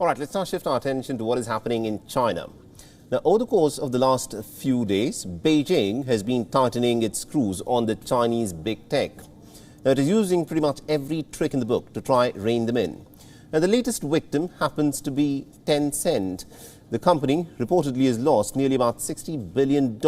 All right, let's now shift our attention to what is happening in China. Now, over the course of the last few days, Beijing has been tightening its screws on the Chinese big tech. Now, it is using pretty much every trick in the book to try rein them in. Now, the latest victim happens to be Tencent. The company reportedly has lost nearly about $60 billion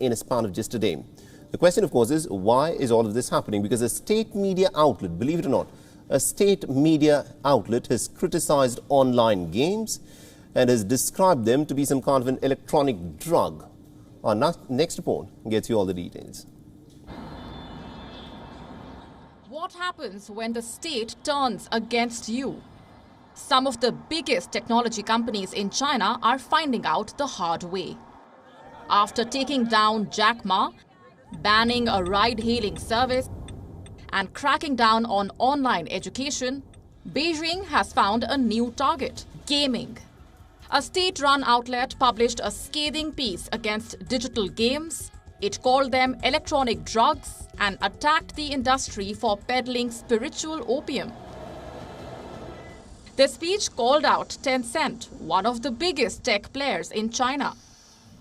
in a span of just a day. The question, of course, is why is all of this happening? Because a state media outlet, believe it or not, a state media outlet has criticized online games and has described them to be some kind of an electronic drug. Our next report gets you all the details. What happens when the state turns against you? Some of the biggest technology companies in China are finding out the hard way. After taking down Jack Ma, banning a ride-hailing service, and cracking down on online education, Beijing has found a new target: gaming. A state-run outlet published a scathing piece against digital games. It called them electronic drugs and attacked the industry for peddling spiritual opium. The speech called out Tencent, one of the biggest tech players in China.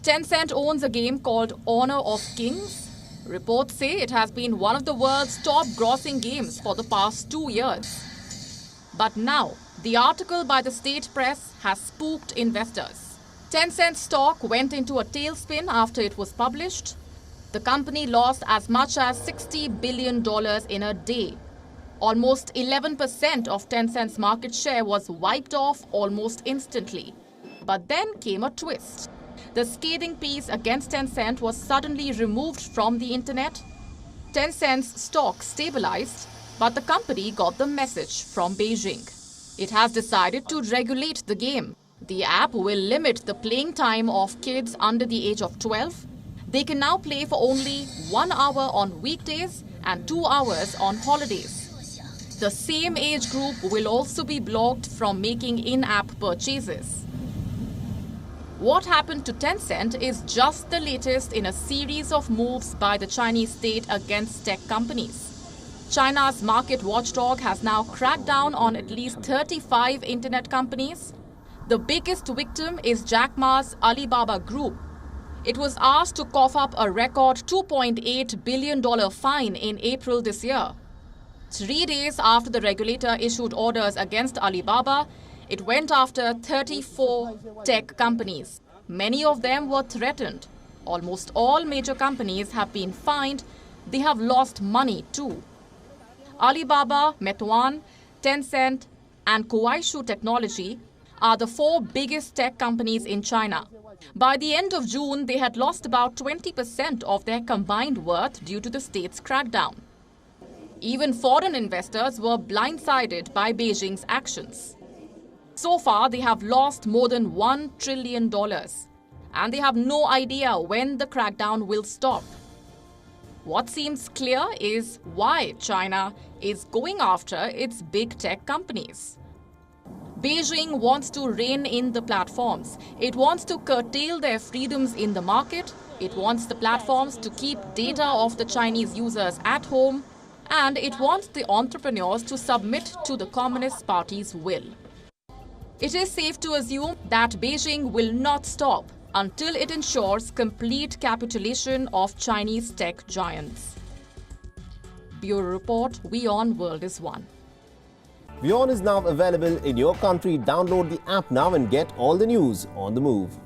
Tencent owns a game called Honor of Kings. Reports say it has been one of the world's top grossing games for the past 2 years. But now, the article by the state press has spooked investors. Tencent's stock went into a tailspin after it was published. The company lost as much as $60 billion in a day. Almost 11% of Tencent's market share was wiped off almost instantly. But then came a twist. The scathing piece against Tencent was suddenly removed from the internet. Tencent's stock stabilized, but the company got the message from Beijing. It has decided to regulate the game. The app will limit the playing time of kids under the age of 12. They can now play for only 1 hour on weekdays and 2 hours on holidays. The same age group will also be blocked from making in-app purchases. What happened to Tencent is just the latest in a series of moves by the Chinese state against tech companies. China's market watchdog has now cracked down on at least 35 internet companies. The biggest victim is Jack Ma's Alibaba Group. It was asked to cough up a record $2.8 billion fine in April this year. 3 days after the regulator issued orders against Alibaba, it went after 34 tech companies. Many of them were threatened. Almost all major companies have been fined. They have lost money too. Alibaba, Meituan, Tencent, and Kuaishou Technology are the 4 biggest tech companies in China. By the end of June, they had lost about 20% of their combined worth due to the state's crackdown. Even foreign investors were blindsided by Beijing's actions. So far, they have lost more than $1 trillion, and they have no idea when the crackdown will stop. What seems clear is why China is going after its big tech companies. Beijing wants to rein in the platforms. It wants to curtail their freedoms in the market. It wants the platforms to keep data of the Chinese users at home. And it wants the entrepreneurs to submit to the Communist Party's will. It is safe to assume that Beijing will not stop until it ensures complete capitulation of Chinese tech giants. Bureau Report, WION World is One. WION is now available in your country. Download the app now and get all the news on the move.